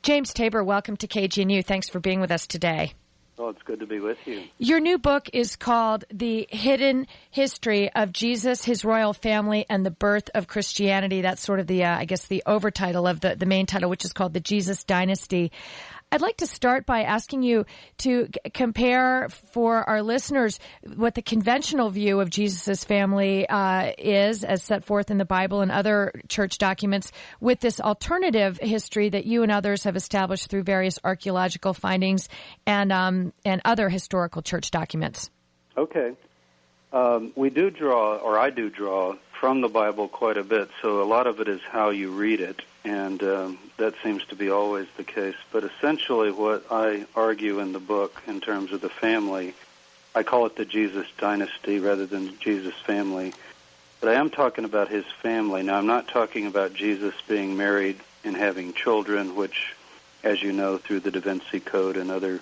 James Tabor, welcome to KGNU. Thanks for being with us today. Well, it's good to be with you. Your new book is called The Hidden History of Jesus, His Royal Family, and the Birth of Christianity. That's sort of the, the overtitle of the main title, which is called The Jesus Dynasty. I'd like to start by asking you to compare for our listeners what the conventional view of Jesus' family is, as set forth in the Bible and other church documents, with this alternative history that you and others have established through various archaeological findings and other historical church documents. Okay. We do draw, or I do draw, from the Bible quite a bit, so a lot of it is how you read it, and that seems to be always the case. But essentially what I argue in the book in terms of the family, I call it the Jesus Dynasty rather than Jesus family, but I am talking about his family. Now, I'm not talking about Jesus being married and having children, which, as you know, through the Da Vinci Code and other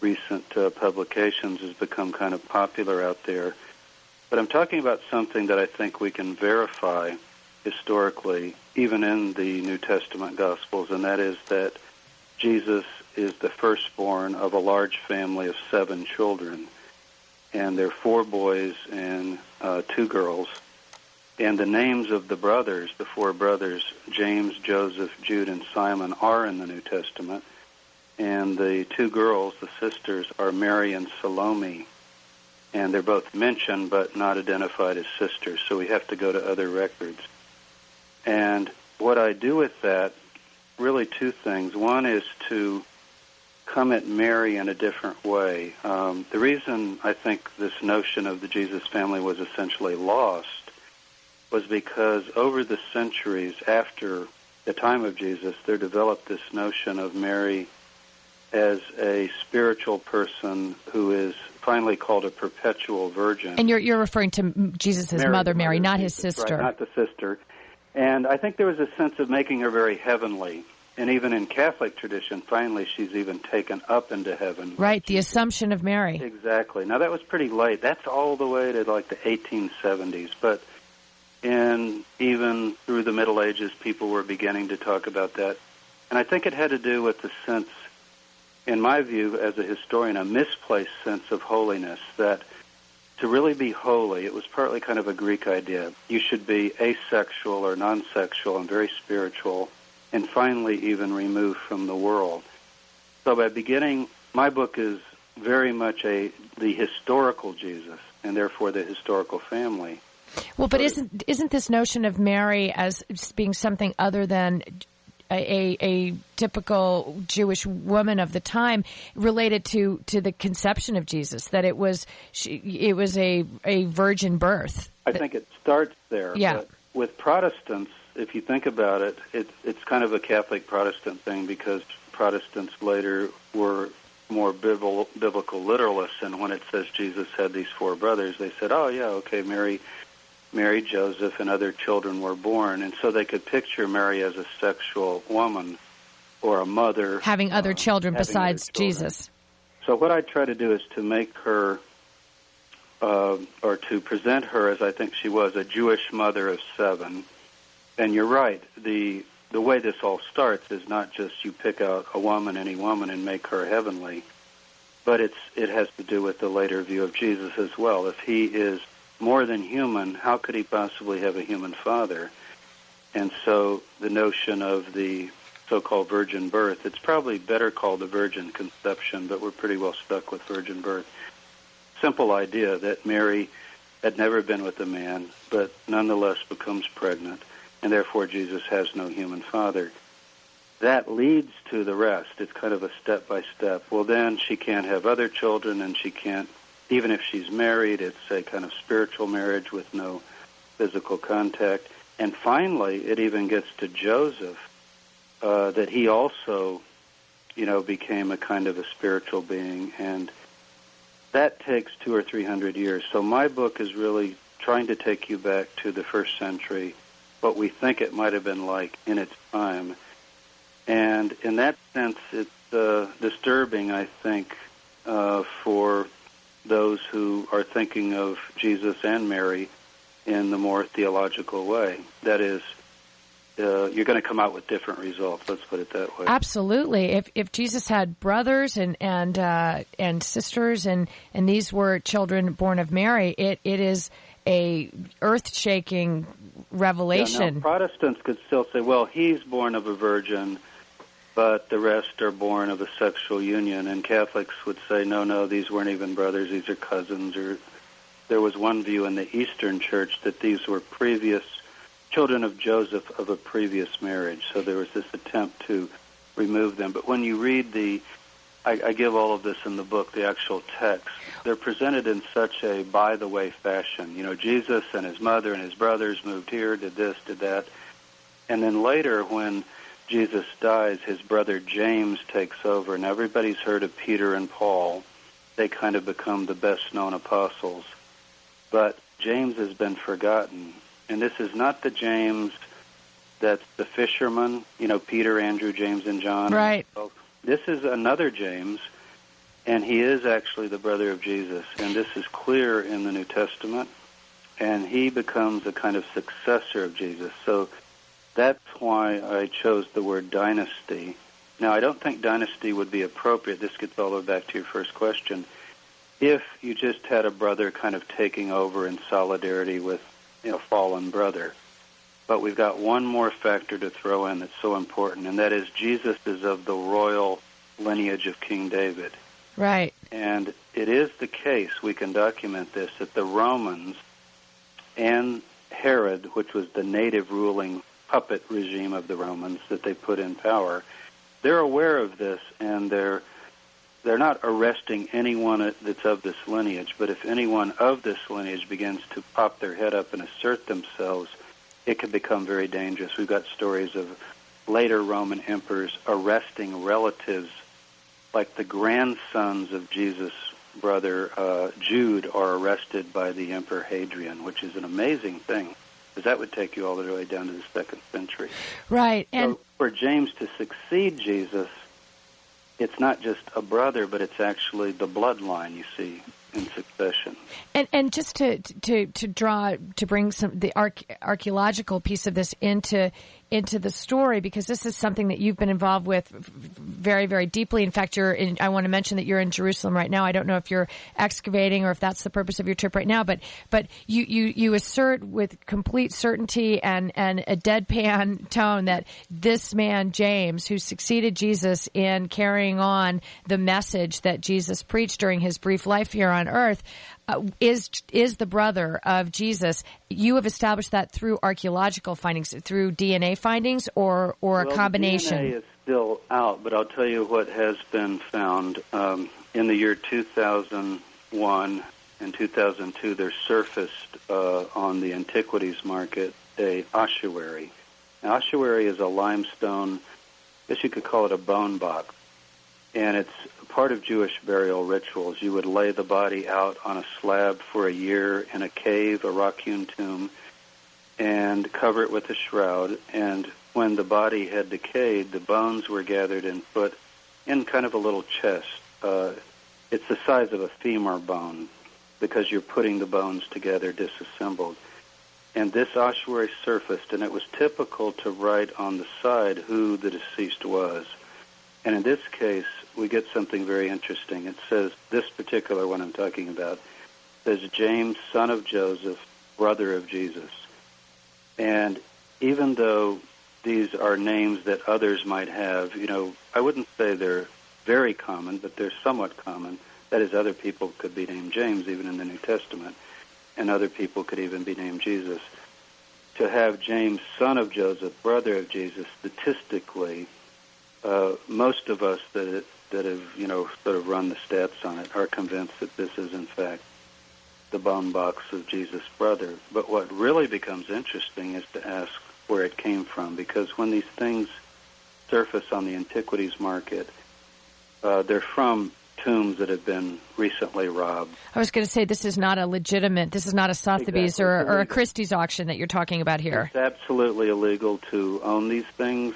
recent publications has become kind of popular out there. But I'm talking about something that I think we can verify historically, even in the New Testament Gospels, and that is that Jesus is the firstborn of a large family of 7 children, and there are 4 boys and 2 girls. And the names of the brothers, the 4 brothers, James, Joseph, Jude, and Simon, are in the New Testament. And the 2 girls, the sisters, are Mary and Salome. And they're both mentioned but not identified as sisters, so we have to go to other records. And what I do with that, really 2 things. One is to come at Mary in a different way. The reason I think this notion of the Jesus family was essentially lost was because over the centuries after the time of Jesus, there developed this notion of Mary as a spiritual person who is finally called a perpetual virgin. And you're referring to Jesus' mother, Mary, not his sister. Right, not the sister. And I think there was a sense of making her very heavenly. And even in Catholic tradition, finally she's even taken up into heaven. Right, the Assumption of Mary. Exactly. Now, that was pretty late. That's all the way to like the 1870s. But even through the Middle Ages, people were beginning to talk about that. And I think it had to do with the sense, in my view, as a historian, a misplaced sense of holiness, that to really be holy, it was partly kind of a Greek idea. You should be asexual or non-sexual and very spiritual, and finally even removed from the world. So by beginning, my book is very much the historical Jesus, and therefore the historical family. Well, but isn't this notion of Mary as being something other than a typical Jewish woman of the time related to the conception of Jesus, that it was a virgin birth? I think it starts there. Yeah. But with Protestants, if you think about it, it's kind of a Catholic Protestant thing, because Protestants later were more biblical literalists, and when it says Jesus had these 4 brothers, they said, oh, yeah, okay, Mary, Joseph, and other children were born, and so they could picture Mary as a sexual woman or a mother. Having other children besides other children. Jesus. So what I try to do is to make her, or to present her as I think she was, a Jewish mother of 7. And you're right, the way this all starts is not just you pick out a woman, any woman, and make her heavenly, but it has to do with the later view of Jesus as well. If he is more than human, how could he possibly have a human father? And so the notion of the so-called virgin birth, it's probably better called the virgin conception, but we're pretty well stuck with virgin birth. Simple idea that Mary had never been with a man, but nonetheless becomes pregnant, and therefore Jesus has no human father. That leads to the rest. It's kind of a step-by-step. Well, then she can't have other children, and she can't, even if she's married, it's a kind of spiritual marriage with no physical contact. And finally, it even gets to Joseph, that he also, became a kind of a spiritual being. And that takes 200 or 300 years. So my book is really trying to take you back to the 1st century, what we think it might have been like in its time. And in that sense, it's disturbing, I think, for those who are thinking of Jesus and Mary in the more theological way. That is, you're going to come out with different results. Let's put it that way. Absolutely. If Jesus had brothers and sisters and these were children born of Mary, it is a earth-shaking revelation. Yeah, now, Protestants could still say, well, he's born of a virgin, but the rest are born of a sexual union. And Catholics would say, no, these weren't even brothers, these are cousins. Or there was one view in the Eastern Church that these were previous children of Joseph of a previous marriage. So there was this attempt to remove them. But when you read I give all of this in the book, the actual text, they're presented in such a by-the-way fashion. You know, Jesus and his mother and his brothers moved here, did this, did that. And then later when Jesus dies, his brother James takes over, and everybody's heard of Peter and Paul. They kind of become the best-known apostles. But James has been forgotten. And this is not the James that's the fisherman, you know, Peter, Andrew, James, and John. Right. This is another James, and he is actually the brother of Jesus. And this is clear in the New Testament. And he becomes a kind of successor of Jesus. So that's why I chose the word dynasty. Now, I don't think dynasty would be appropriate. This gets all the way back to your first question. If you just had a brother kind of taking over in solidarity with, you know, fallen brother. But we've got one more factor to throw in that's so important, and that is Jesus is of the royal lineage of King David. Right. And it is the case, we can document this, that the Romans and Herod, which was the native ruling puppet regime of the Romans that they put in power, they're aware of this, and they're not arresting anyone that's of this lineage, but if anyone of this lineage begins to pop their head up and assert themselves, it can become very dangerous. We've got stories of later Roman emperors arresting relatives, like the grandsons of Jesus' brother Jude are arrested by the Emperor Hadrian, which is an amazing thing, because that would take you all the way down to the 2nd century. Right. And so for James to succeed Jesus, it's not just a brother, but it's actually the bloodline, you see, in succession. And just to bring some the archaeological piece of this into the story, because this is something that you've been involved with very, very deeply. In fact, I want to mention that you're in Jerusalem right now. I don't know if you're excavating or if that's the purpose of your trip right now, but you assert with complete certainty and a deadpan tone that this man, James, who succeeded Jesus in carrying on the message that Jesus preached during his brief life here on earth, is the brother of Jesus. You have established that through archaeological findings, through DNA findings, or a combination? DNA is still out, but I'll tell you what has been found. In the year 2001 and 2002, there surfaced on the antiquities market a ossuary. An ossuary is a limestone, I guess you could call it a bone box, and it's part of Jewish burial rituals. You would lay the body out on a slab for a year in a cave, a rock-hewn tomb, and cover it with a shroud. And when the body had decayed, the bones were gathered and put in kind of a little chest. It's the size of a femur bone because you're putting the bones together disassembled. And this ossuary surfaced, and it was typical to write on the side who the deceased was. And in this case, we get something very interesting. It says, this particular one I'm talking about, says James, son of Joseph, brother of Jesus. And even though these are names that others might have, you know, I wouldn't say they're very common, but they're somewhat common. That is, other people could be named James, even in the New Testament, and other people could even be named Jesus. To have James, son of Joseph, brother of Jesus, statistically, most of us that have, you know, sort of run the stats on it are convinced that this is, in fact, the bone box of Jesus' brother. But what really becomes interesting is to ask where it came from, because when these things surface on the antiquities market, they're from tombs that have been recently robbed. I was going to say, this is not a Sotheby's or a Christie's auction that you're talking about here. It's absolutely illegal to own these things.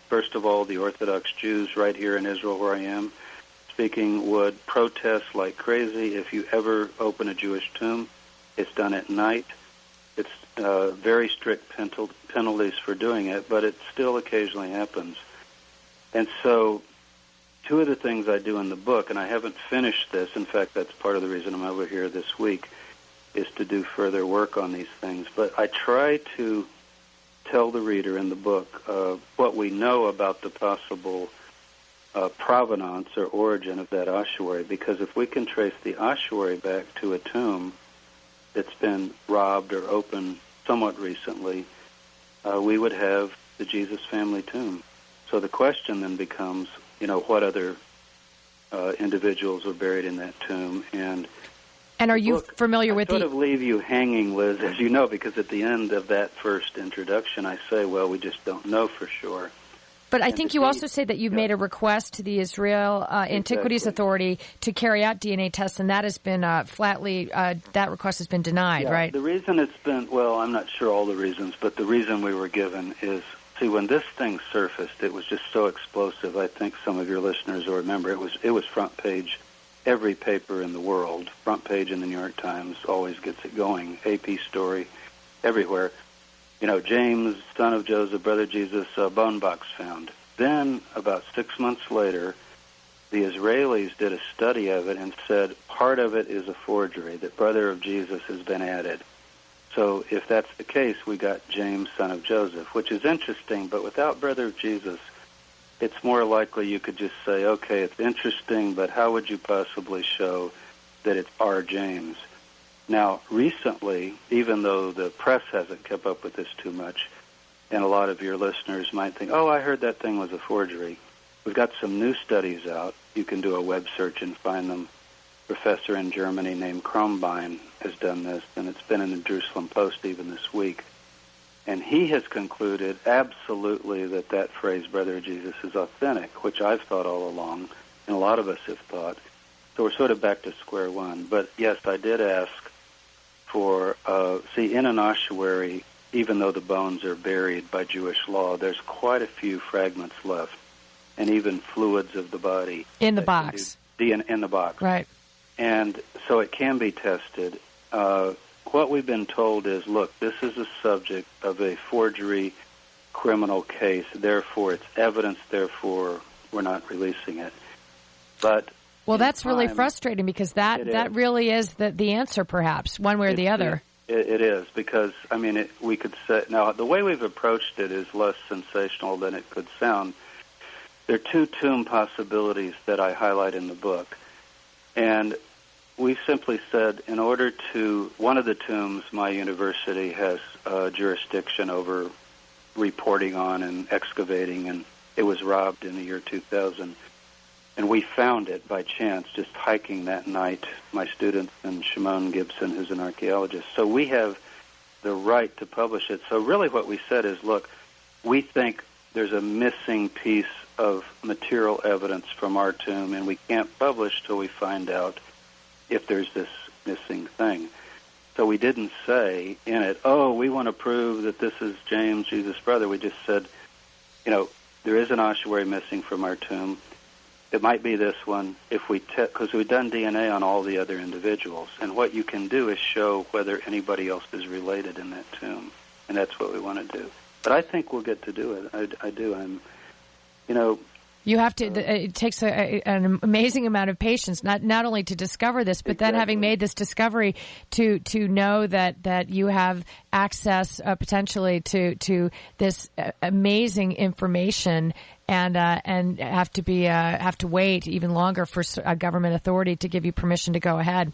First of all, the Orthodox Jews right here in Israel, where I am speaking, would protest like crazy if you ever open a Jewish tomb. It's done at night. It's very strict penalties for doing it, but it still occasionally happens. And so two of the things I do in the book, and I haven't finished this, in fact, that's part of the reason I'm over here this week, is to do further work on these things. But I try to tell the reader in the book what we know about the possible provenance or origin of that ossuary, because if we can trace the ossuary back to a tomb that's been robbed or opened somewhat recently, we would have the Jesus family tomb. So the question then becomes, what other individuals were buried in that tomb? And are you familiar with I sort of leave you hanging, Liz, as you know, because at the end of that first introduction, I say, well, we just don't know for sure. But I think you also say that you've made a request to the Israel Antiquities Authority to carry out DNA tests, and that has been flatly, that request has been denied, right? The reason it's been, well, I'm not sure all the reasons, but the reason we were given is, see, when this thing surfaced, it was just so explosive. I think some of your listeners will remember it was front page. Every paper in the world, front page in the New York Times, always gets it going. AP story, everywhere. James, son of Joseph, brother Jesus, bone box found. Then, about 6 months later, the Israelis did a study of it and said part of it is a forgery, that brother of Jesus has been added. So if that's the case, we got James, son of Joseph, which is interesting, but without brother of Jesus, it's more likely you could just say, okay, it's interesting, but how would you possibly show that it's our James? Now, recently, even though the press hasn't kept up with this too much, and a lot of your listeners might think, oh, I heard that thing was a forgery, we've got some new studies out. You can do a web search and find them. A professor in Germany named Krombein has done this, and it's been in the Jerusalem Post even this week. And he has concluded absolutely that phrase, brother of Jesus, is authentic, which I've thought all along, and a lot of us have thought. So we're sort of back to square one. But, yes, I did ask for, in an ossuary, even though the bones are buried by Jewish law, there's quite a few fragments left, and even fluids of the body. In the box. In the box. Right. And so it can be tested. What we've been told is, look, this is a subject of a forgery criminal case, therefore it's evidence, therefore we're not releasing it. But well, that's really frustrating, because that really is the answer, perhaps, one way or the other. It is, because, we could say, now, the way we've approached it is less sensational than it could sound. There are two tomb possibilities that I highlight in the book. And we simply said, in order to, one of the tombs my university has jurisdiction over reporting on and excavating, and it was robbed in the year 2000. And we found it by chance, just hiking that night, my students and Shimon Gibson, who's an archaeologist. So we have the right to publish it. So really what we said is, look, we think there's a missing piece of material evidence from our tomb, and we can't publish till we find out if there's this missing thing. So we didn't say in it, oh, we want to prove that this is James, Jesus' brother. We just said, there is an ossuary missing from our tomb. It might be this one, because we've done DNA on all the other individuals. And what you can do is show whether anybody else is related in that tomb. And that's what we want to do. But I think we'll get to do it. I do. You have to. It takes an amazing amount of patience, not only to discover this, but then having made this discovery, to know that you have access potentially to this amazing information, and have to wait even longer for a government authority to give you permission to go ahead.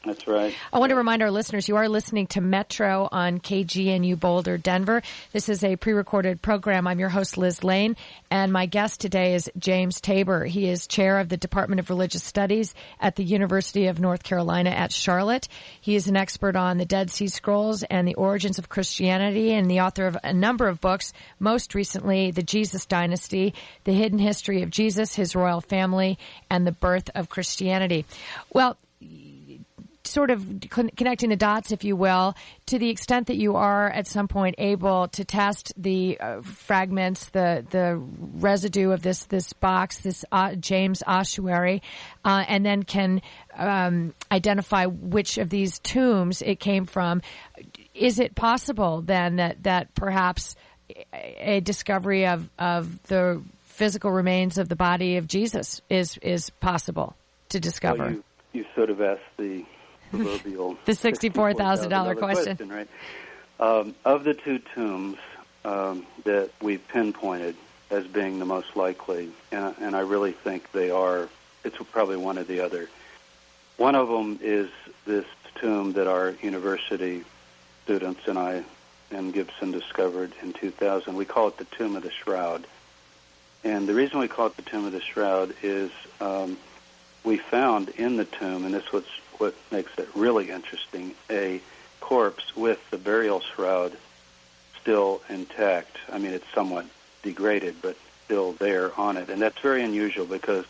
That's right. I want to remind our listeners, you are listening to Metro on KGNU Boulder, Denver. This is a pre-recorded program. I'm your host, Liz Lane, and my guest today is James Tabor. He is chair of the Department of Religious Studies at the University of North Carolina at Charlotte. He is an expert on the Dead Sea Scrolls and the origins of Christianity, and the author of a number of books, most recently The Jesus Dynasty, The Hidden History of Jesus, His Royal Family, and the Birth of Christianity. Well, sort of connecting the dots, if you will, to the extent that you are at some point able to test the fragments, the residue of this box, this James ossuary, and then can identify which of these tombs it came from. is it possible then that perhaps a discovery of the physical remains of the body of Jesus is possible to discover? Well, you sort of asked the proverbial the $64,000 question, right? Of the two tombs that we've pinpointed as being the most likely, and I really think they are, it's probably one or the other. One of them is this tomb that our university students and I and Gibson discovered in 2000. We call it the Tomb of the Shroud. And the reason we call it the Tomb of the Shroud is we found in the tomb, and this is what makes it really interesting, a corpse with the burial shroud still intact. I mean, it's somewhat degraded, but still there on it. And that's very unusual because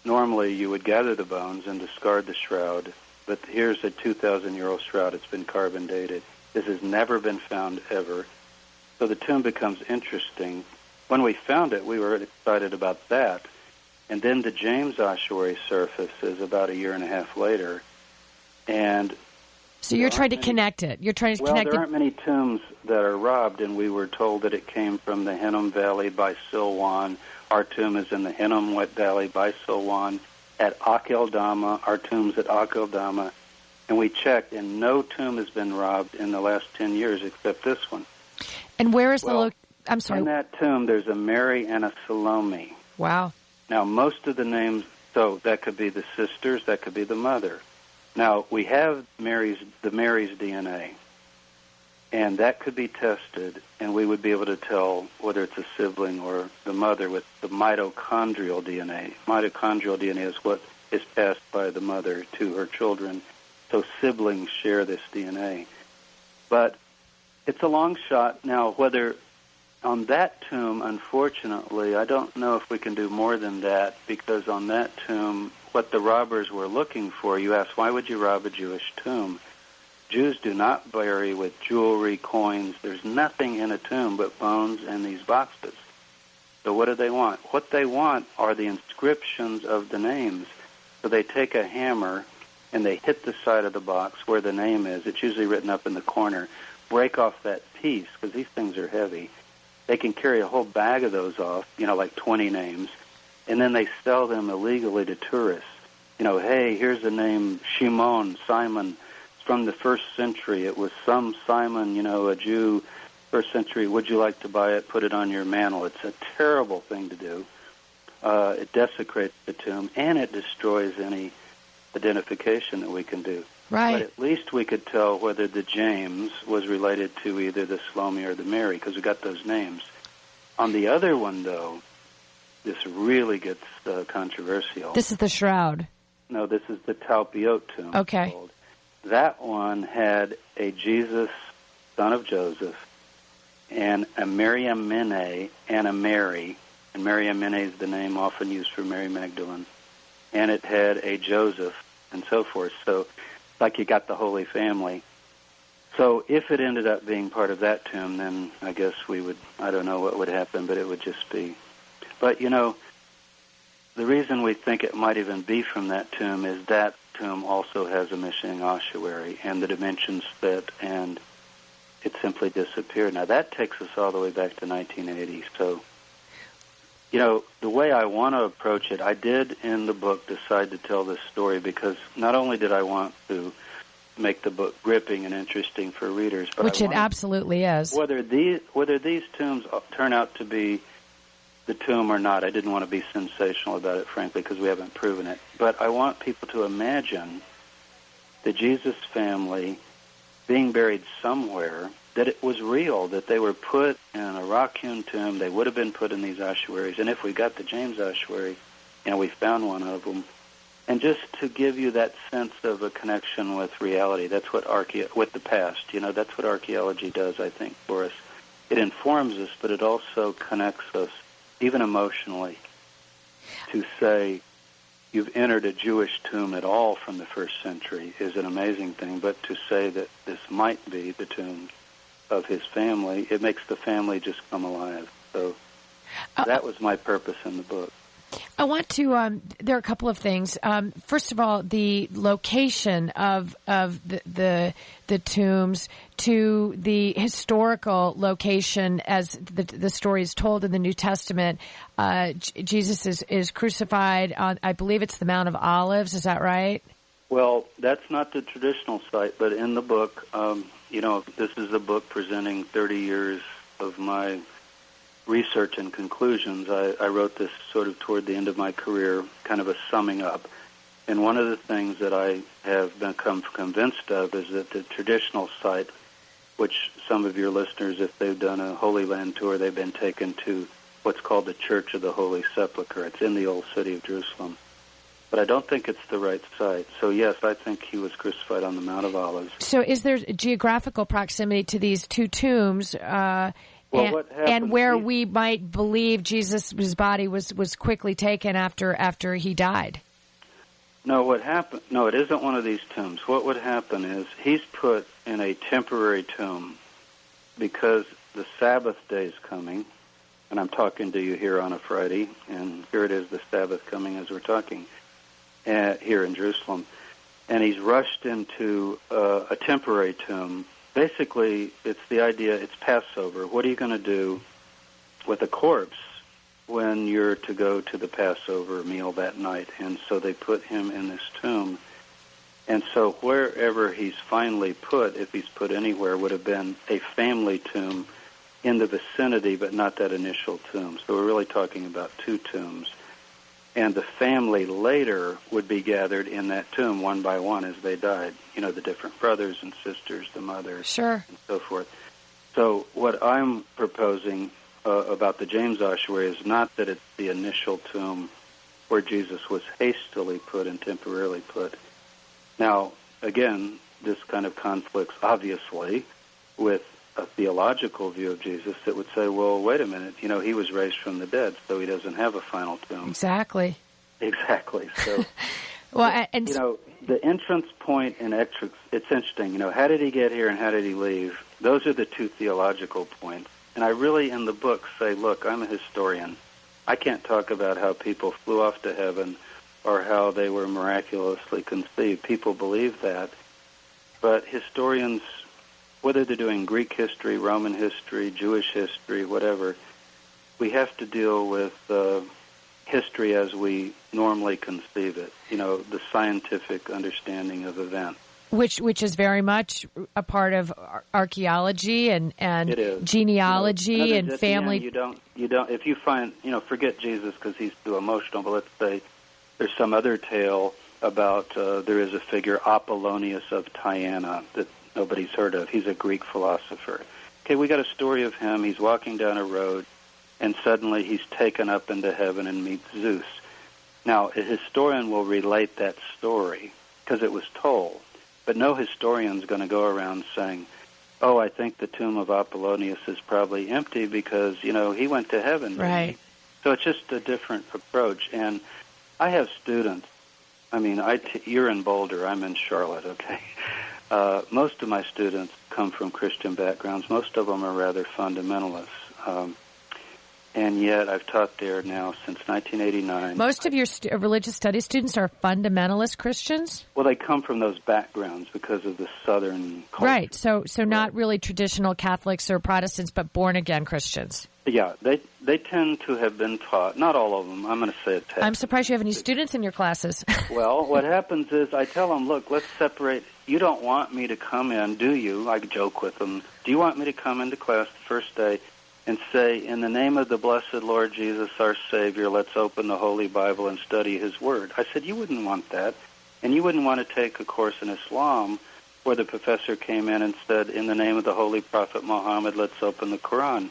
normally you would gather the bones and discard the shroud, but here's a 2,000-year-old shroud. It's been carbon dated. This has never been found ever. So the tomb becomes interesting. When we found it, we were excited about that. And then the James ossuary surfaces about a year and a half later. And so you're trying to connect it. You're trying to connect it. Well, there aren't many tombs that are robbed, and we were told that it came from the Hinnom Valley by Silwan. Our tomb is in the Hinnom Valley by Silwan. At Akeldama, our tomb's at Akeldama. And we checked, and no tomb has been robbed in the last 10 years except this one. And where is I'm sorry. In that tomb, there's a Mary and a Salome. Wow. Now, most of the names, so that could be the sisters, that could be the mother. Now, we have the Mary's DNA, and that could be tested, and we would be able to tell whether it's a sibling or the mother with the mitochondrial DNA. Mitochondrial DNA is what is passed by the mother to her children, so siblings share this DNA. But it's a long shot. Now, whether on that tomb, unfortunately, I don't know if we can do more than that, because on that tomb, what the robbers were looking for, you ask, why would you rob a Jewish tomb? Jews do not bury with jewelry, coins. There's nothing in a tomb but bones and these boxes. So what do they want? What they want are the inscriptions of the names. So they take a hammer and they hit the side of the box where the name is. It's usually written up in the corner. Break off that piece, because these things are heavy. They can carry a whole bag of those off, like 20 names, and then they sell them illegally to tourists. Hey, here's the name Shimon, Simon. It's from the 1st century. It was some Simon, a Jew, 1st century. Would you like to buy it? Put it on your mantle. It's a terrible thing to do. It desecrates the tomb, and it destroys any identification that we can do. Right. But at least we could tell whether the James was related to either the Salome or the Mary, because we got those names. On the other one, though, this really gets controversial. This is the shroud. No, this is the Talpiot tomb. Okay. Called. That one had a Jesus, son of Joseph, and a Miriam Mene and a Mary. And Miriam Mene is the name often used for Mary Magdalene. And it had a Joseph and so forth. So like you got the Holy Family. So if it ended up being part of that tomb, then I guess I don't know what would happen, but it would just be. But, the reason we think it might even be from that tomb is that tomb also has a missing ossuary, and the dimensions fit, and it simply disappeared. Now, that takes us all the way back to 1980. So, the way I want to approach it, I did in the book decide to tell this story because not only did I want to make the book gripping and interesting for readers, but which it absolutely is. Whether these tombs turn out to be the tomb or not, I didn't want to be sensational about it, frankly, because we haven't proven it. But I want people to imagine the Jesus family being buried somewhere, that it was real, that they were put in a rock-hewn tomb. They would have been put in these ossuaries. And if we got the James ossuary, we found one of them. And just to give you that sense of a connection with reality, that's what with the past, that's what archaeology does, I think, for us. It informs us, but it also connects us, even emotionally, to say you've entered a Jewish tomb at all from the 1st century is an amazing thing. But to say that this might be the tomb of his family, it makes the family just come alive. So that was my purpose in the book. I want to. There are a couple of things. First of all, the location of the tombs to the historical location, as the story is told in the New Testament. Jesus is crucified on, I believe it's the Mount of Olives. Is that right? Well, that's not the traditional site, but in the book, this is a book presenting 30 years of my research and conclusions. I wrote this sort of toward the end of my career, kind of a summing up. And one of the things that I have become convinced of is that the traditional site, which some of your listeners, if they've done a Holy Land tour, they've been taken to what's called the Church of the Holy Sepulchre. It's in the old city of Jerusalem. But I don't think it's the right site. So, yes, I think he was crucified on the Mount of Olives. So is there geographical proximity to these two tombs? And where we might believe Jesus' body was quickly taken after he died. No, what happened? No, it isn't one of these tombs. What would happen is he's put in a temporary tomb because the Sabbath day is coming, and I'm talking to you here on a Friday, and here it is, the Sabbath coming as we're talking here in Jerusalem, and he's rushed into a temporary tomb. Basically, it's the idea, it's Passover. What are you going to do with a corpse when you're to go to the Passover meal that night? And so they put him in this tomb. And so wherever he's finally put, if he's put anywhere, would have been a family tomb in the vicinity, but not that initial tomb. So we're really talking about two tombs. And the family later would be gathered in that tomb one by one as they died. You know, the different brothers and sisters, the mothers, sure, and so forth. So what I'm proposing about the James ossuary is not that it's the initial tomb where Jesus was hastily put and temporarily put. Now, again, this kind of conflicts, obviously, with a theological view of Jesus that would say, well, wait a minute, he was raised from the dead, so he doesn't have a final tomb. Exactly. So, well, the entrance point and exit, it's interesting. How did he get here and how did he leave? Those are the two theological points. And I really, in the book, say, look, I'm a historian. I can't talk about how people flew off to heaven or how they were miraculously conceived. People believe that. But historians, whether they're doing Greek history, Roman history, Jewish history, whatever, we have to deal with history as we normally conceive it, the scientific understanding of events. Which is very much a part of archaeology and genealogy and family. You don't. If you find, forget Jesus because he's too emotional. But let's say there's some other tale about there is a figure Apollonius of Tyana that nobody's heard of. He's a Greek philosopher. Okay, we got a story of him. He's walking down a road, and suddenly he's taken up into heaven and meets Zeus. Now, a historian will relate that story because it was told. But no historian's going to go around saying, oh, I think the tomb of Apollonius is probably empty because, he went to heaven. Right. So it's just a different approach. And I have students. I mean, you're in Boulder. I'm in Charlotte, okay? Most of my students come from Christian backgrounds. Most of them are rather fundamentalists. And yet I've taught there now since 1989. Most of your religious studies students are fundamentalist Christians? Well, they come from those backgrounds because of the Southern culture. Right, so not really traditional Catholics or Protestants, but born-again Christians. Yeah, they tend to have been taught, not all of them, I'm going to say it. I'm surprised you have any students in your classes. Well, what happens is I tell them, look, let's separate. You don't want me to come in, do you? I joke with them. Do you want me to come into class the first day and say, in the name of the blessed Lord Jesus, our Savior, let's open the Holy Bible and study His Word? I said, you wouldn't want that. And you wouldn't want to take a course in Islam where the professor came in and said, in the name of the Holy Prophet Muhammad, let's open the Quran.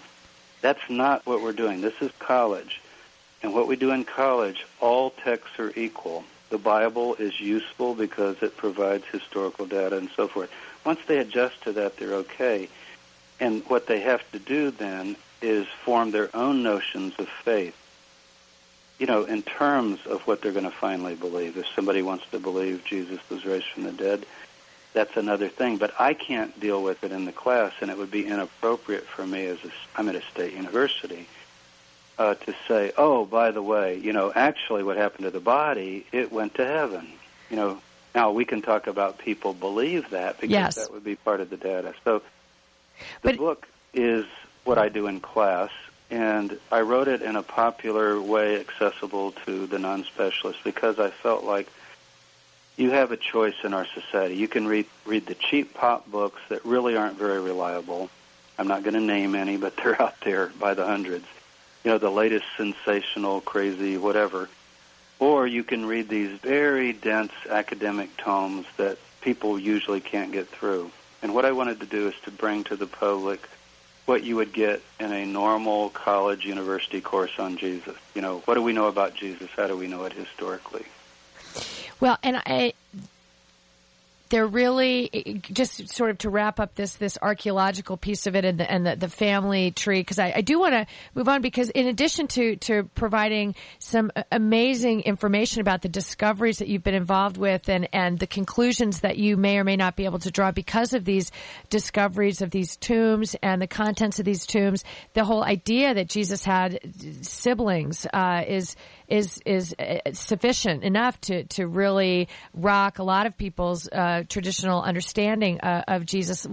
That's not what we're doing. This is college. And what we do in college, all texts are equal. The Bible is useful because it provides historical data and so forth. Once they adjust to that, they're okay. And what they have to do then is form their own notions of faith, in terms of what they're going to finally believe. If somebody wants to believe Jesus was raised from the dead, that's another thing. But I can't deal with it in the class, and it would be inappropriate for me I'm at a state university. to say, oh, by the way, actually what happened to the body, it went to heaven. Now we can talk about people believe that because that would be part of the data. So the book is what I do in class, and I wrote it in a popular way accessible to the non-specialist because I felt like you have a choice in our society. You can read the cheap pop books that really aren't very reliable. I'm not going to name any, but they're out there by the hundreds. The latest sensational, crazy, whatever. Or you can read these very dense academic tomes that people usually can't get through. And what I wanted to do is to bring to the public what you would get in a normal college, university course on Jesus. What do we know about Jesus? How do we know it historically? Well, and they're really, just sort of to wrap up this archaeological piece of it and the family tree, because I do want to move on, because in addition to providing some amazing information about the discoveries that you've been involved with and the conclusions that you may or may not be able to draw because of these discoveries of these tombs and the contents of these tombs, the whole idea that Jesus had siblings is sufficient enough to really rock a lot of people's traditional understanding of Jesus.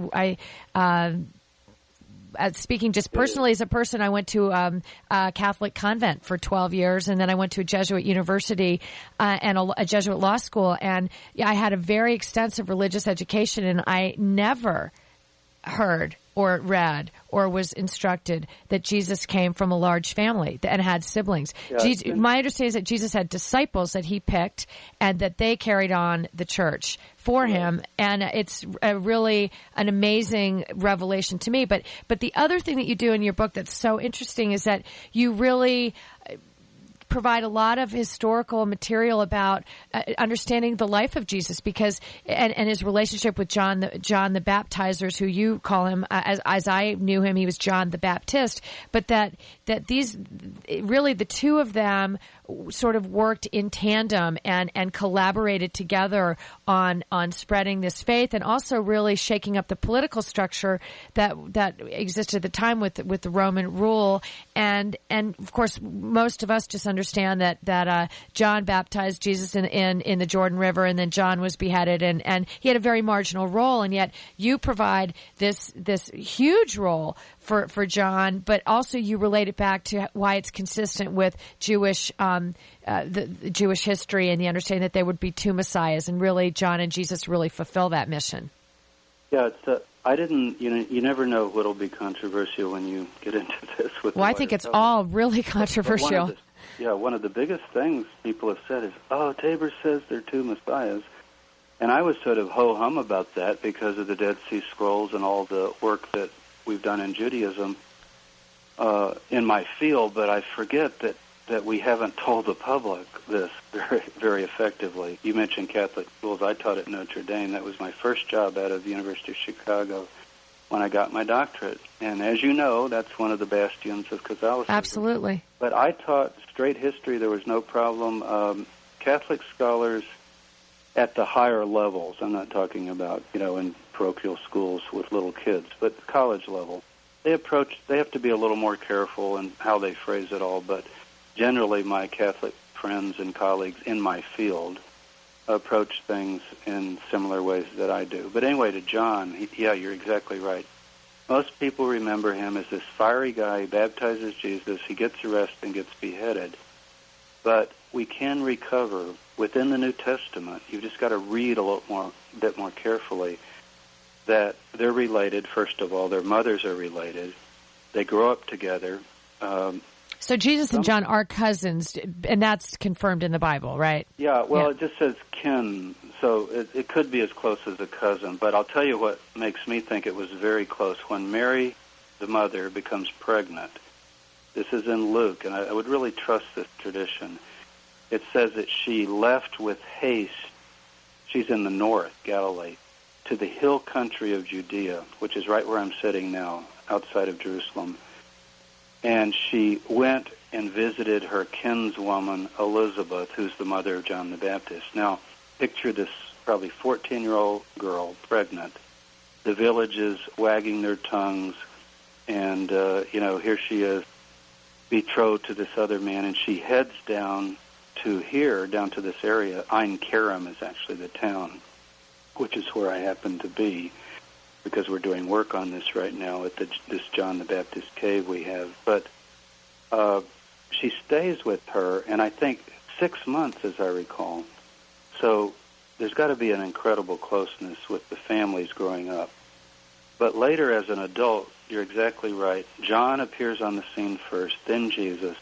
Speaking just personally as a person, I went to a Catholic convent for 12 years, and then I went to a Jesuit university and a Jesuit law school, and I had a very extensive religious education, and I never heard or read or was instructed that Jesus came from a large family and had siblings. Yeah, my understanding is that Jesus had disciples that he picked and that they carried on the church for him. And it's really an amazing revelation to me. But the other thing that you do in your book that's so interesting is that you really provide a lot of historical material about understanding the life of Jesus, because and his relationship with John the Baptizers, who you call him, as I knew him, he was John the Baptist, but that these really the two of them sort of worked in tandem and collaborated together on spreading this faith, and also really shaking up the political structure that existed at the time with the Roman rule. And of course, most of us just understand that John baptized Jesus in the Jordan River, and then John was beheaded, and he had a very marginal role, and yet you provide this huge role for John, but also you relate it back to why it's consistent with Jewish the Jewish history and the understanding that there would be two messiahs, and really John and Jesus really fulfill that mission. Yeah, I didn't. You never know what'll be controversial when you get into this. I think it's all really controversial. One of the biggest things people have said is, "Oh, Tabor says there are two messiahs," and I was sort of ho-hum about that because of the Dead Sea Scrolls and all the work that we've done in Judaism in my field. But I forget that we haven't told the public this very, very effectively. You mentioned Catholic schools. I taught at Notre Dame. That was my first job out of the University of Chicago when I got my doctorate. And as you know, that's one of the bastions of Catholicism. Absolutely. But I taught straight history. There was no problem. Catholic scholars at the higher levels, I'm not talking about, in parochial schools with little kids, but college level, they have to be a little more careful in how they phrase it all, but generally my Catholic friends and colleagues in my field approach things in similar ways that I do. But anyway, to John, you're exactly right. Most people remember him as this fiery guy. He baptizes Jesus. He gets arrested and gets beheaded. But we can recover within the New Testament. You've just got to read a bit more carefully that they're related. First of all, their mothers are related. They grow up together. So Jesus and John are cousins, and that's confirmed in the Bible, right? Yeah, well, It just says kin, so it could be as close as a cousin. But I'll tell you what makes me think it was very close. When Mary, the mother, becomes pregnant, this is in Luke, and I would really trust this tradition. It says that she left with haste. She's in the north, Galilee, to the hill country of Judea, which is right where I'm sitting now, outside of Jerusalem. And she went and visited her kinswoman, Elizabeth, who's the mother of John the Baptist. Now, picture this probably 14-year-old girl, pregnant. The village is wagging their tongues, and, here she is. betrothed to this other man, and she heads down to here, down to this area. Ein Kerem is actually the town, which is where I happen to be, because we're doing work on this right now at this John the Baptist cave we have. But she stays with her, and I think 6 months, as I recall. So there's got to be an incredible closeness with the families growing up. But later, as an adult, you're exactly right. John appears on the scene first, then Jesus.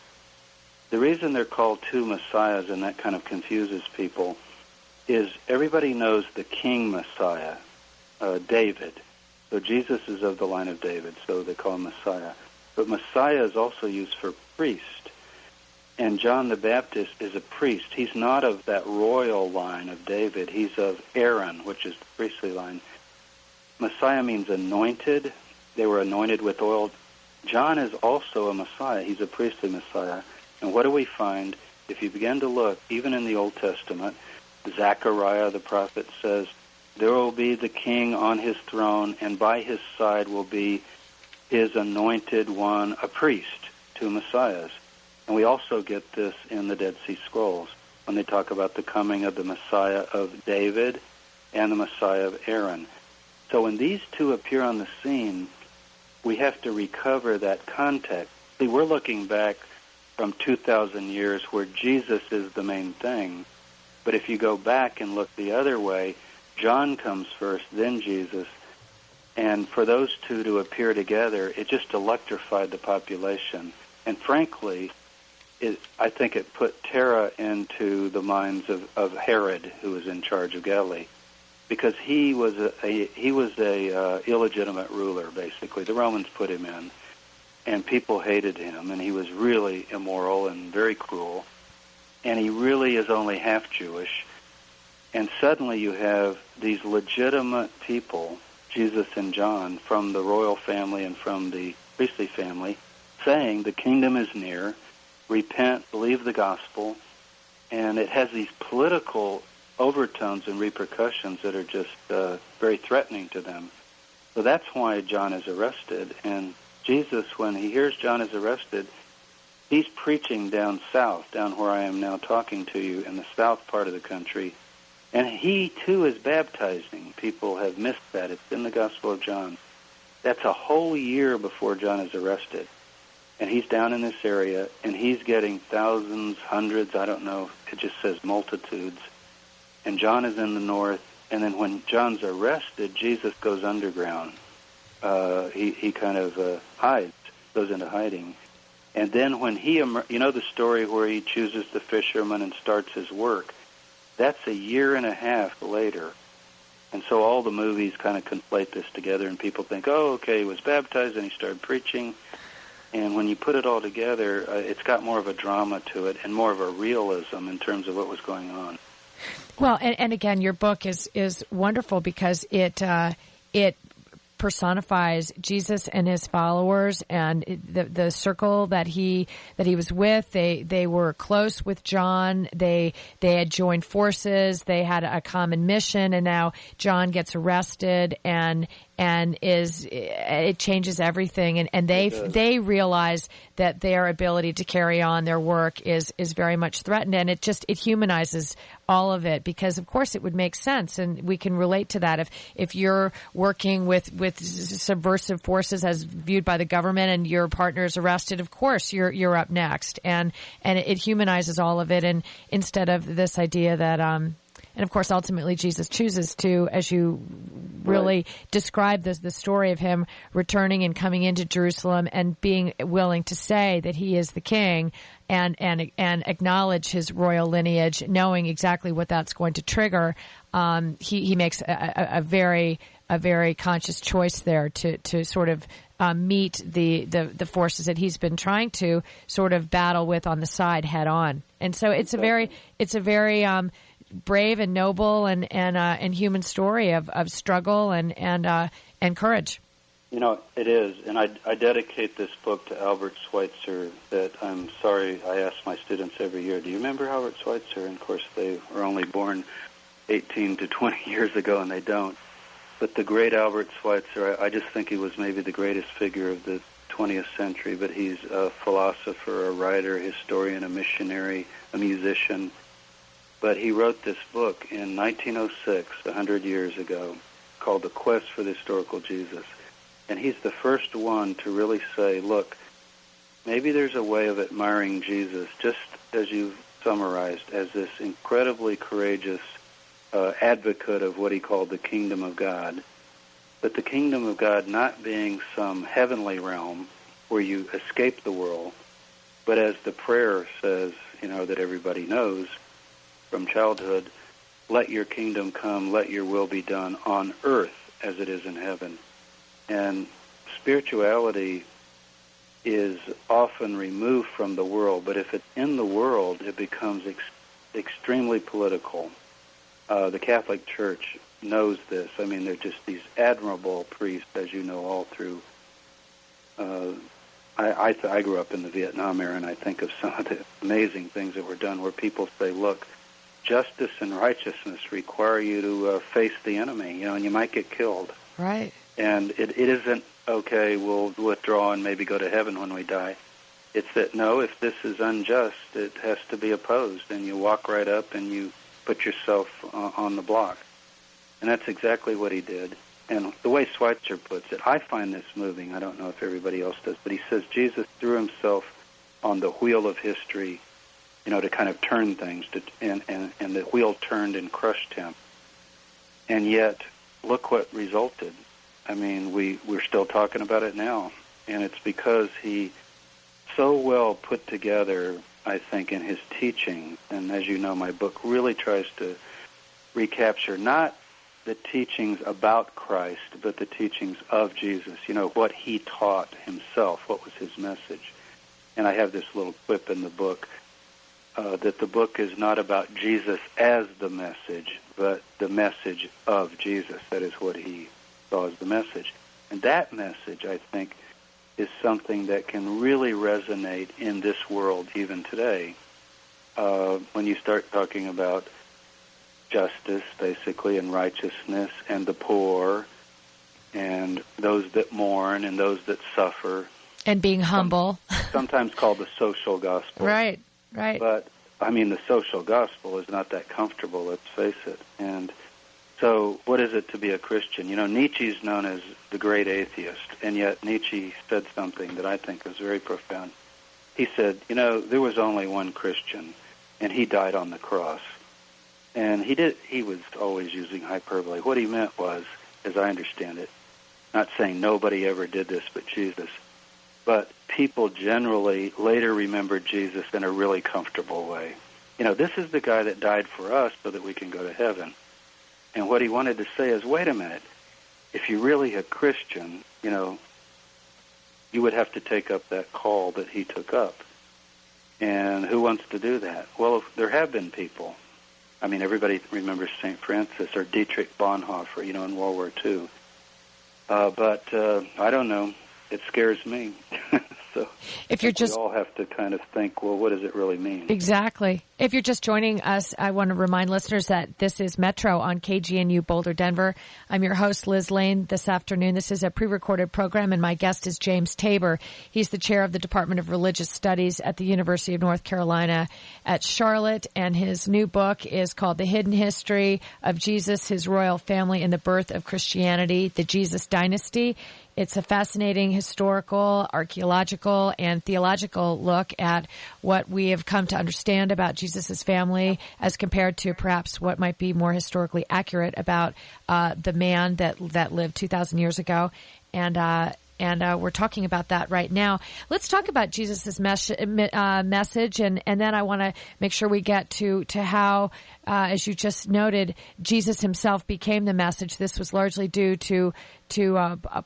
The reason they're called two Messiahs, and that kind of confuses people, is everybody knows the King Messiah, David. So Jesus is of the line of David, so they call him Messiah. But Messiah is also used for priest. And John the Baptist is a priest. He's not of that royal line of David. He's of Aaron, which is the priestly line. Messiah means anointed. They were anointed with oil. John is also a Messiah. He's a priestly Messiah. And what do we find? If you begin to look, even in the Old Testament, Zechariah the prophet says, there will be the king on his throne, and by his side will be his anointed one, a priest, two Messiahs. And we also get this in the Dead Sea Scrolls when they talk about the coming of the Messiah of David and the Messiah of Aaron. So when these two appear on the scene, we have to recover that context. See, we're looking back from 2,000 years where Jesus is the main thing. But if you go back and look the other way, John comes first, then Jesus. And for those two to appear together, it just electrified the population. And frankly, I think it put terror into the minds of Herod, who was in charge of Galilee, because he was a illegitimate ruler, basically. The Romans put him in, and people hated him, and he was really immoral and very cruel. And he really is only half Jewish. And suddenly you have these legitimate people, Jesus and John, from the royal family and from the priestly family, saying the kingdom is near, repent, believe the gospel, and it has these political overtones and repercussions that are just very threatening to them. So that's why John is arrested. And Jesus, when he hears John is arrested, he's preaching down south, down where I am now talking to you, in the south part of the country. And he, too, is baptizing. People have missed that. It's in the Gospel of John. That's a whole year before John is arrested. And he's down in this area, and he's getting thousands, hundreds, I don't know, it just says multitudes. And John is in the north, and then when John's arrested, Jesus goes underground. He kind of hides, goes into hiding. And then when you know the story where he chooses the fishermen and starts his work, that's a year and a half later. And so all the movies kind of conflate this together, and people think, oh, okay, he was baptized and he started preaching. And when you put it all together, it's got more of a drama to it and more of a realism in terms of what was going on. Well, and again, your book is wonderful because it personifies Jesus and his followers and the circle that he was with. They were close with John. They had joined forces. They had a common mission, and now John gets arrested and it changes everything, and they realize that their ability to carry on their work is very much threatened, and it humanizes all of it, because of course it would make sense, and we can relate to that. If you're working with subversive forces as viewed by the government and your partner is arrested, of course you're up next, and it humanizes all of it, and instead of this idea that and of course, ultimately, Jesus chooses to, as you really describe the story of him returning and coming into Jerusalem and being willing to say that he is the king and acknowledge his royal lineage, knowing exactly what that's going to trigger. He makes a very conscious choice there to sort of meet the forces that he's been trying to sort of battle with on the side head on. And so it's a very brave and noble and human story of struggle and courage. You know, it is, and I dedicate this book to Albert Schweitzer. That I'm sorry, I ask my students every year, do you remember Albert Schweitzer? And of course, they were only born 18 to 20 years ago, and they don't. But the great Albert Schweitzer, I just think he was maybe the greatest figure of the 20th century, but he's a philosopher, a writer, historian, a missionary, a musician. But he wrote this book in 1906, 100 years ago, called The Quest for the Historical Jesus. And he's the first one to really say, look, maybe there's a way of admiring Jesus, just as you've summarized, as this incredibly courageous advocate of what he called the kingdom of God. But the kingdom of God not being some heavenly realm where you escape the world, but as the prayer says, that everybody knows from childhood, let your kingdom come, let your will be done on earth as it is in heaven. And spirituality is often removed from the world, but if it's in the world, it becomes extremely political. The Catholic Church knows this. I mean, they're just these admirable priests, as you know, all through. I grew up in the Vietnam era, and I think of some of the amazing things that were done where people say, look, justice and righteousness require you to face the enemy, and you might get killed. Right. And it isn't, okay, we'll withdraw and maybe go to heaven when we die. It's that, no, if this is unjust, it has to be opposed, and you walk right up and you put yourself on the block. And that's exactly what he did. And the way Schweitzer puts it, I find this moving. I don't know if everybody else does, but he says Jesus threw himself on the wheel of history, to kind of turn things, and the wheel turned and crushed him. And yet, look what resulted. I mean, we're still talking about it now. And it's because he so well put together, I think, in his teaching. And as you know, my book really tries to recapture not the teachings about Christ, but the teachings of Jesus, what he taught himself, what was his message. And I have this little quip in the book, that the book is not about Jesus as the message, but the message of Jesus. That is what he saw as the message. And that message, I think, is something that can really resonate in this world even today. When you start talking about justice, basically, and righteousness, and the poor, and those that mourn, and those that suffer. And being humble. Sometimes called the social gospel. Right. But, I mean, the social gospel is not that comfortable, let's face it. And so what is it to be a Christian? Nietzsche's known as the great atheist, and yet Nietzsche said something that I think is very profound. He said, there was only one Christian, and he died on the cross. And he was always using hyperbole. What he meant was, as I understand it, not saying nobody ever did this but Jesus, but people generally later remembered Jesus in a really comfortable way. This is the guy that died for us so that we can go to heaven. And what he wanted to say is, wait a minute, if you're really a Christian, you would have to take up that call that he took up. And who wants to do that? Well, there have been people. I mean, everybody remembers St. Francis or Dietrich Bonhoeffer, in World War II. But I don't know. It scares me. So if you're we all have to kind of think, well, what does it really mean? Exactly. If you're just joining us, I want to remind listeners that this is Metro on KGNU Boulder, Denver. I'm your host, Liz Lane, this afternoon. This is a pre-recorded program, and my guest is James Tabor. He's the chair of the Department of Religious Studies at the University of North Carolina at Charlotte, and his new book is called The Hidden History of Jesus, His Royal Family, and the Birth of Christianity, the Jesus Dynasty. It's a fascinating historical, archaeological, and theological look at what we have come to understand about Jesus' family as compared to perhaps what might be more historically accurate about the man that lived 2,000 years ago. And we're talking about that right now. Let's talk about Jesus' message, and then I want to make sure we get to how, as you just noted, Jesus himself became the message. This was largely due to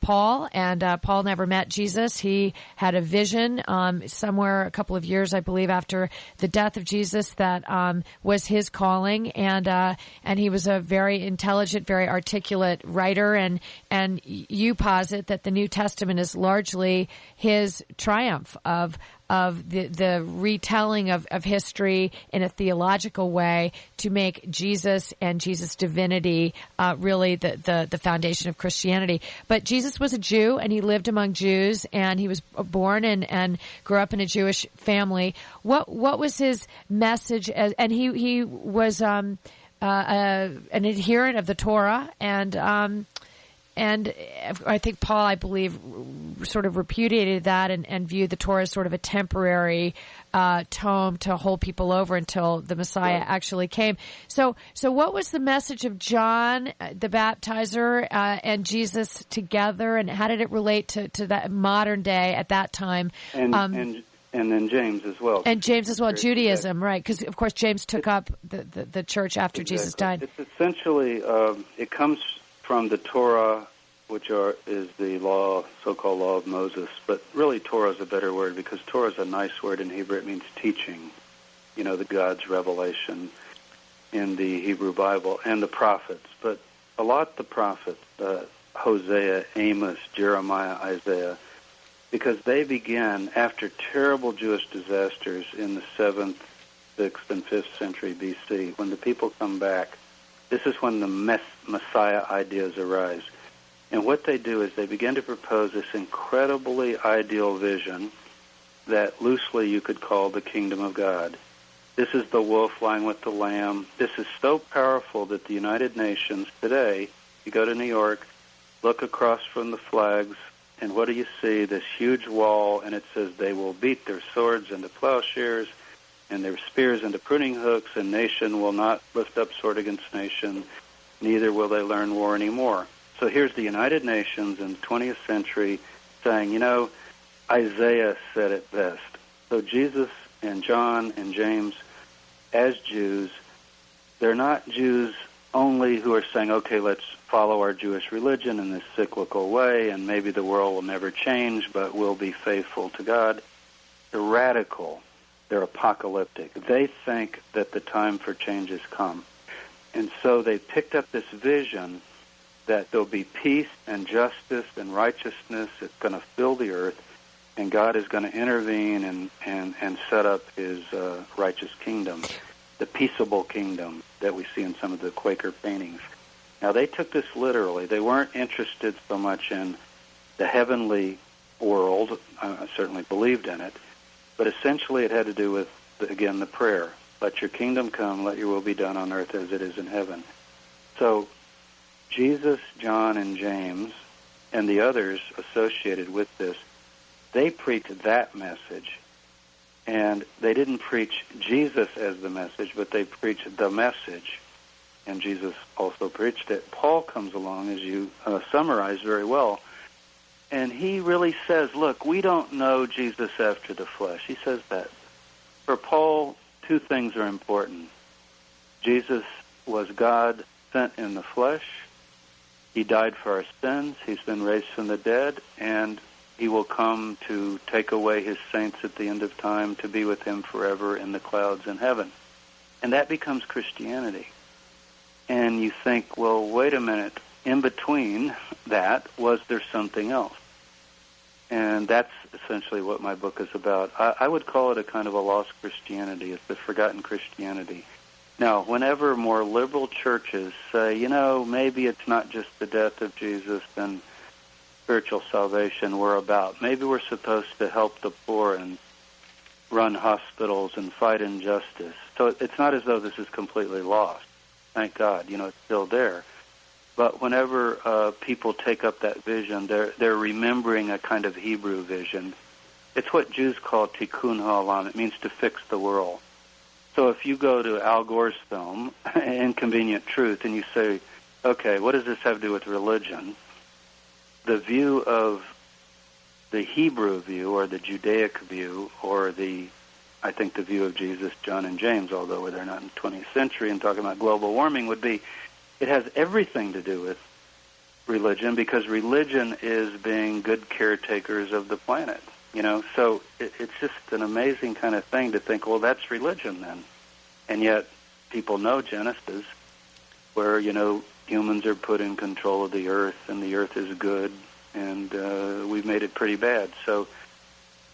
Paul, and Paul never met Jesus. He had a vision somewhere a couple of years, I believe, after the death of Jesus that was his calling, and he was a very intelligent, very articulate writer, and you posit that the New Testament is largely his triumph of the retelling of history in a theological way to make Jesus and Jesus' divinity really the foundation of Christianity. But Jesus was a Jew, and he lived among Jews, and he was born and grew up in a Jewish family. What was his message? And he was an adherent of the Torah, and I think Paul, I believe, sort of repudiated that and viewed the Torah as sort of a temporary tome to hold people over until the Messiah actually came. So what was the message of John the Baptizer and Jesus together, and how did it relate to that modern day at that time? And then James as well. And James as well, Judaism, right? Because, of course, James took up the church after Jesus died. It's essentially, it comes from the Torah, which is the law, so-called law of Moses. But really, Torah is a better word, because Torah is a nice word in Hebrew. It means teaching, the God's revelation in the Hebrew Bible, and the prophets. But a lot the prophets, Hosea, Amos, Jeremiah, Isaiah, because they began after terrible Jewish disasters in the 7th, 6th, and 5th century BC. When the people come back, this is when the Messiah ideas arise. And what they do is they begin to propose this incredibly ideal vision that loosely you could call the kingdom of God. This is the wolf lying with the lamb. This is so powerful that the United Nations today, you go to New York, look across from the flags, and what do you see? This huge wall, and it says they will beat their swords into plowshares and their spears into pruning hooks, and nation will not lift up sword against nation, neither will they learn war anymore. So here's the United Nations in the 20th century saying, Isaiah said it best. So Jesus and John and James, as Jews, they're not Jews only who are saying, okay, let's follow our Jewish religion in this cyclical way, and maybe the world will never change, but we'll be faithful to God. They're radical. They're apocalyptic. They think that the time for change has come. And so they picked up this vision that there'll be peace and justice and righteousness. It's going to fill the earth, and God is going to intervene and set up his righteous kingdom, the peaceable kingdom that we see in some of the Quaker paintings. Now, they took this literally. They weren't interested so much in the heavenly world. I certainly believed in it. But essentially it had to do with, again, the prayer. Let your kingdom come, let your will be done on earth as it is in heaven. So Jesus, John, and James, and the others associated with this, they preached that message. And they didn't preach Jesus as the message, but they preached the message. And Jesus also preached it. Paul comes along, as you summarized very well, and he really says, look, we don't know Jesus after the flesh. He says that. For Paul, two things are important. Jesus was God sent in the flesh. He died for our sins. He's been raised from the dead, and he will come to take away his saints at the end of time to be with him forever in the clouds in heaven. And that becomes Christianity. And you think, well, wait a minute. In between that, was there something else? And that's essentially what my book is about. I would call it a kind of a lost Christianity. It's the forgotten Christianity. Now, whenever more liberal churches say, maybe it's not just the death of Jesus and spiritual salvation we're about. Maybe we're supposed to help the poor and run hospitals and fight injustice. So it's not as though this is completely lost. Thank God, it's still there. But whenever people take up that vision, they're remembering a kind of Hebrew vision. It's what Jews call tikkun ha'olam. It means to fix the world. So if you go to Al Gore's film, Inconvenient Truth, and you say, okay, what does this have to do with religion? The view of the Hebrew view or the Judaic view or I think the view of Jesus, John, and James, although they're not in the 20th century and talking about global warming, would be it has everything to do with religion, because religion is being good caretakers of the planet, So it's just an amazing kind of thing to think, well, that's religion then. And yet people know Genesis, where, humans are put in control of the earth, and the earth is good, and we've made it pretty bad. So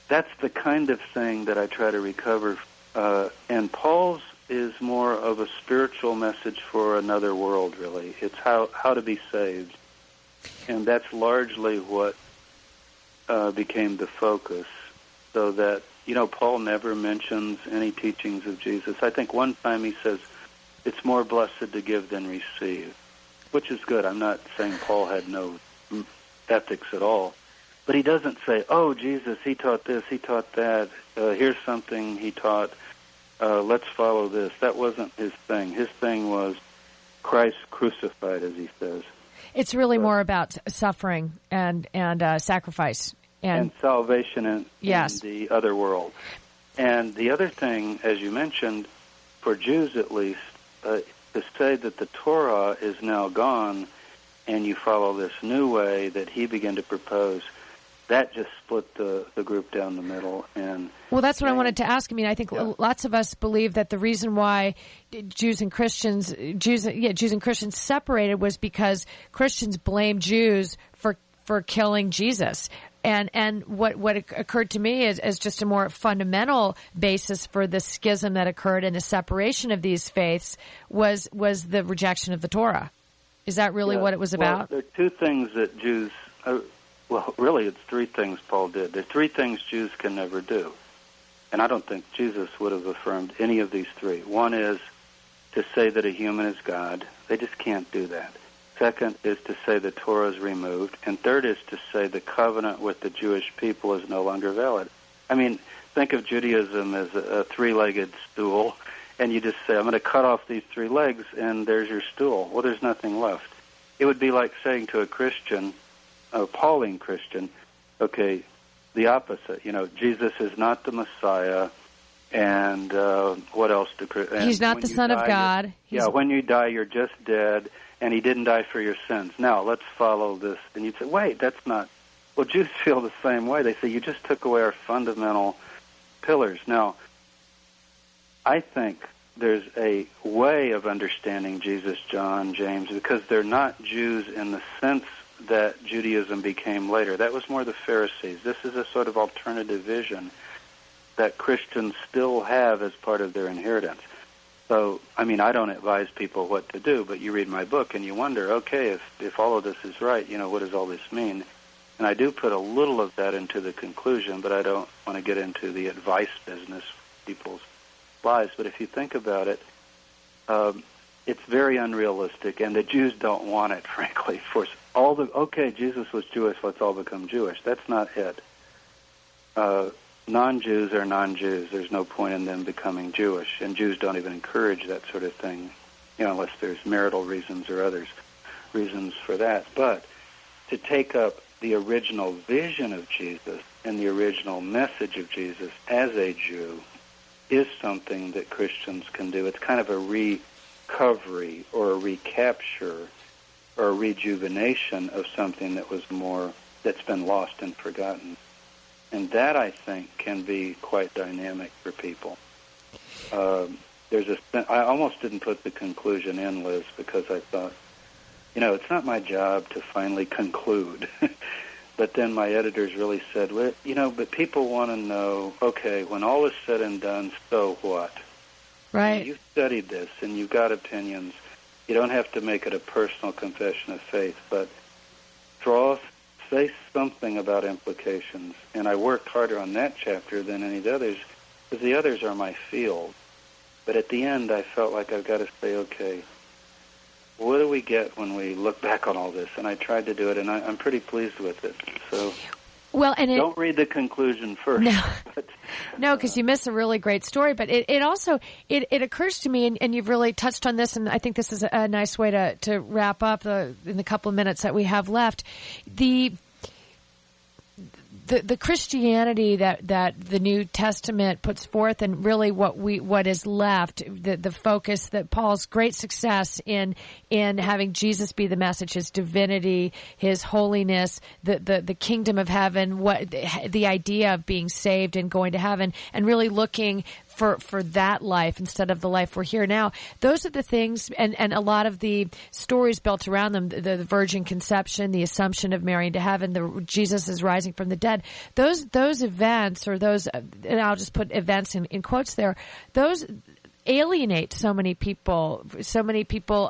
that's the kind of thing that I try to recover. And Paul's is more of a spiritual message for another world, really. It's how to be saved. And that's largely what became the focus. So that, Paul never mentions any teachings of Jesus. I think one time he says, it's more blessed to give than receive, which is good. I'm not saying Paul had no ethics at all. But he doesn't say, oh, Jesus, he taught this, he taught that, here's something he taught, let's follow this. That wasn't his thing. His thing was Christ crucified, as he says. It's really more about suffering and sacrifice. And salvation in yes. the other world. And the other thing, as you mentioned, for Jews at least, to say that the Torah is now gone and you follow this new way that he began to propose, that just split the group down the middle. And well, that's what I wanted to ask. I mean, I think lots of us believe that the reason why Jews and Christians separated was because Christians blamed Jews for killing Jesus. And what occurred to me as just a more fundamental basis for the schism that occurred and the separation of these faiths was the rejection of the Torah. Is that really what it was about? There are two things that Jews, really it's three things Paul did. There are three things Jews can never do. And I don't think Jesus would have affirmed any of these three. One is to say that a human is God. They just can't do that. Second is to say the Torah is removed. And third is to say the covenant with the Jewish people is no longer valid. I mean, think of Judaism as a three-legged stool, and you just say, I'm going to cut off these three legs, and there's your stool. Well, there's nothing left. It would be like saying to a Christian, a Pauline Christian, okay, the opposite. Jesus is not the Messiah, and what else? He's not the Son of God. When you die, you're just dead, and he didn't die for your sins. Now, let's follow this. And you'd say, wait, that's not... Well, Jews feel the same way. They say, you just took away our fundamental pillars. Now, I think there's a way of understanding Jesus, John, James, because they're not Jews in the sense that Judaism became later. That was more the Pharisees. This is a sort of alternative vision that Christians still have as part of their inheritance. So, I mean, I don't advise people what to do, but you read my book and you wonder, okay, if all of this is right, what does all this mean? And I do put a little of that into the conclusion, but I don't want to get into the advice business, people's lives. But if you think about it, it's very unrealistic, and the Jews don't want it, frankly. Jesus was Jewish, let's all become Jewish. That's not it. Non-Jews are non-Jews. There's no point in them becoming Jewish, and Jews don't even encourage that sort of thing, unless there's marital reasons or other reasons for that. But to take up the original vision of Jesus and the original message of Jesus as a Jew is something that Christians can do. It's kind of a recovery or a recapture or a rejuvenation of something that's been lost and forgotten. And that, I think, can be quite dynamic for people. I almost didn't put the conclusion in, Liz, because I thought, it's not my job to finally conclude. But then my editors really said, well, but people want to know, okay, when all is said and done, so what? Right. You've studied this, and you've got opinions. You don't have to make it a personal confession of faith, but say something about implications. And I worked harder on that chapter than any of the others, because the others are my field. But at the end, I felt like I've got to say, okay, what do we get when we look back on all this? And I tried to do it, and I'm pretty pleased with it. So, don't read the conclusion first. No, because you miss a really great story. But it also occurs to me, and you've really touched on this, and I think this is a nice way to wrap up in the couple of minutes that we have left. The Christianity that the New Testament puts forth, and really what is left, the focus that Paul's great success in having Jesus be the message, his divinity, his holiness, the kingdom of heaven, the idea of being saved and going to heaven, and really looking for that life instead of the life we're here now. Those are the things, and a lot of the stories built around them, the virgin conception, the assumption of Mary into heaven, the Jesus is rising from the dead. Those events, or those, and I'll just put events in quotes there, those alienate so many people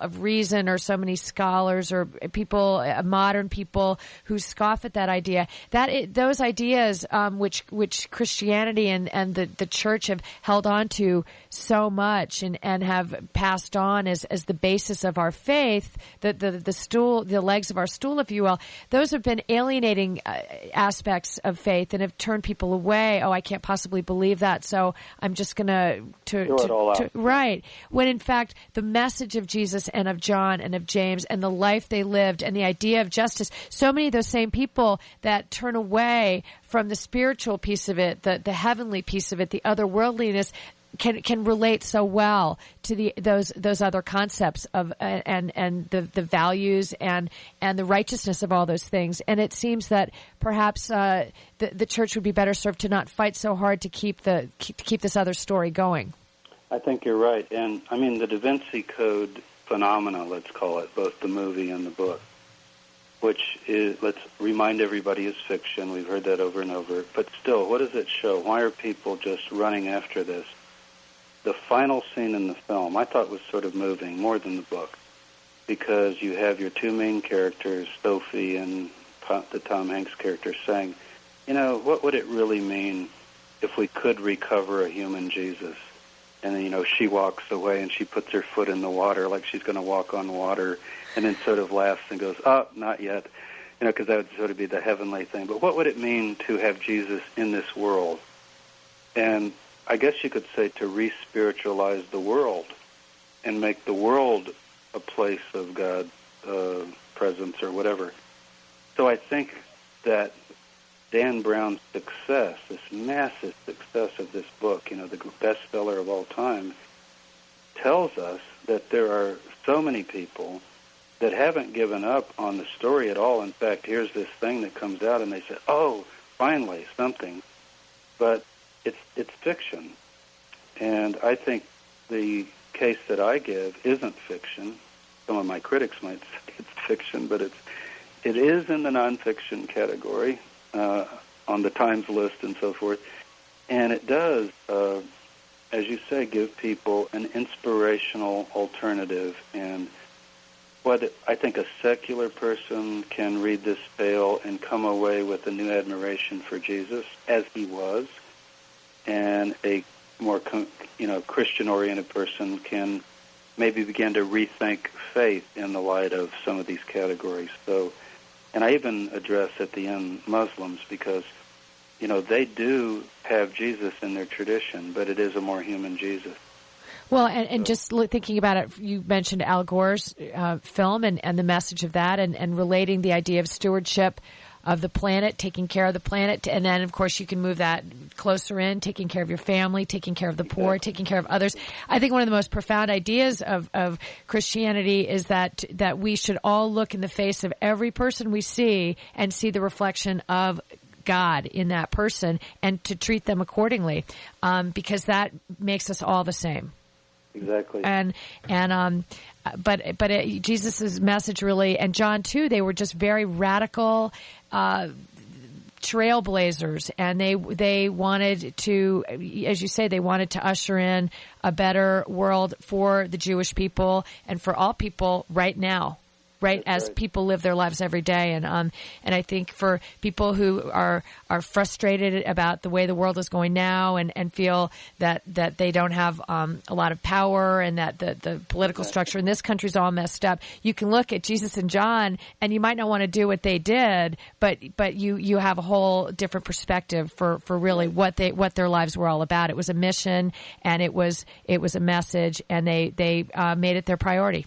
of reason, or so many scholars, or people, modern people who scoff at that idea. Those ideas, which Christianity and the church have held on to so much and have passed on as the basis of our faith, the legs of our stool, if you will, those have been alienating aspects of faith and have turned people away. Oh, I can't possibly believe that, so I'm just going to throw it all out. Right. When in fact, the message of Jesus and of John and of James and the life they lived and the idea of justice, so many of those same people that turn away from the spiritual piece of it, the heavenly piece of it, the otherworldliness, can relate so well to those other concepts of and the values and the righteousness of all those things. And it seems that perhaps the church would be better served to not fight so hard to keep this other story going. I think you're right. And, I mean, the Da Vinci Code phenomena, let's call it, both the movie and the book, which is, let's remind everybody, is fiction. We've heard that over and over. But still, what does it show? Why are people just running after this? The final scene in the film, I thought, was sort of moving, more than the book, because you have your two main characters, Sophie and the Tom Hanks character, saying, what would it really mean if we could recover a human Jesus? And then, she walks away and she puts her foot in the water like she's going to walk on water, and then sort of laughs and goes, oh, not yet, because that would sort of be the heavenly thing. But what would it mean to have Jesus in this world? And I guess you could say to re-spiritualize the world and make the world a place of God's presence or whatever. So I think that Dan Brown's success, this massive success of this book, the bestseller of all time, tells us that there are so many people that haven't given up on the story at all. In fact, here's this thing that comes out and they say, oh, finally, something. But it's fiction. And I think the case that I give isn't fiction. Some of my critics might say it's fiction, but it is in the nonfiction category. On the Times list and so forth. And it does, as you say, give people an inspirational alternative. And what I think a secular person can read this tale and come away with a new admiration for Jesus, as he was, and a more Christian-oriented person can maybe begin to rethink faith in the light of some of these categories. So, and I even address at the end Muslims, because they do have Jesus in their tradition, but it is a more human Jesus. Well, and just thinking about it, you mentioned Al Gore's film and the message of that, and relating the idea of stewardship of the planet, taking care of the planet, and then, of course, you can move that closer in, taking care of your family, taking care of the poor, taking care of others. I think one of the most profound ideas of Christianity is that we should all look in the face of every person we see and see the reflection of God in that person, and to treat them accordingly, because that makes us all the same. Exactly. But Jesus' message really, and John too, they were just very radical trailblazers, and they wanted to, as you say, they wanted to usher in a better world for the Jewish people and for all people right now. Right, as people live their lives every day, and I think for people who are frustrated about the way the world is going now, and feel that they don't have a lot of power, and that the political structure in this country is all messed up, you can look at Jesus and John, and you might not want to do what they did, but you have a whole different perspective for really what their lives were all about. It was a mission, and it was a message, and they made it their priority.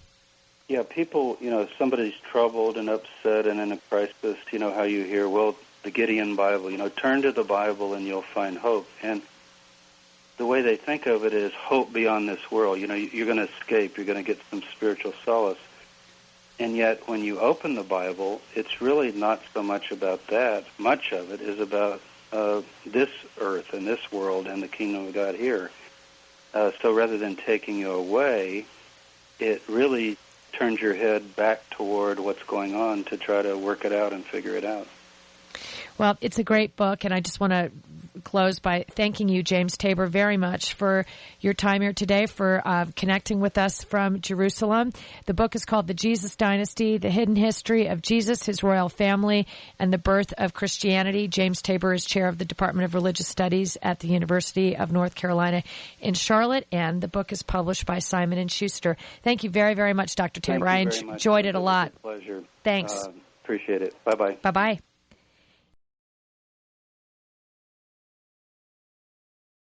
Yeah, people, somebody's troubled and upset and in a crisis, how you hear, well, the Gideon Bible, turn to the Bible and you'll find hope. And the way they think of it is hope beyond this world. You're going to escape, you're going to get some spiritual solace. And yet, when you open the Bible, it's really not so much about that. Much of it is about this earth and this world and the kingdom of God here. So rather than taking you away, it really turns your head back toward what's going on to try to work it out and figure it out. Well, it's a great book, and I just want to close by thanking you, James Tabor, very much for your time here today, for connecting with us from Jerusalem. The book is called The Jesus Dynasty, The Hidden History of Jesus, His Royal Family, and the Birth of Christianity. James Tabor is chair of the Department of Religious Studies at the University of North Carolina in Charlotte, and the book is published by Simon & Schuster. Thank you very, very much, Dr. Tabor. I enjoyed it a lot. It was a pleasure. Thanks. Appreciate it. Bye-bye. Bye-bye.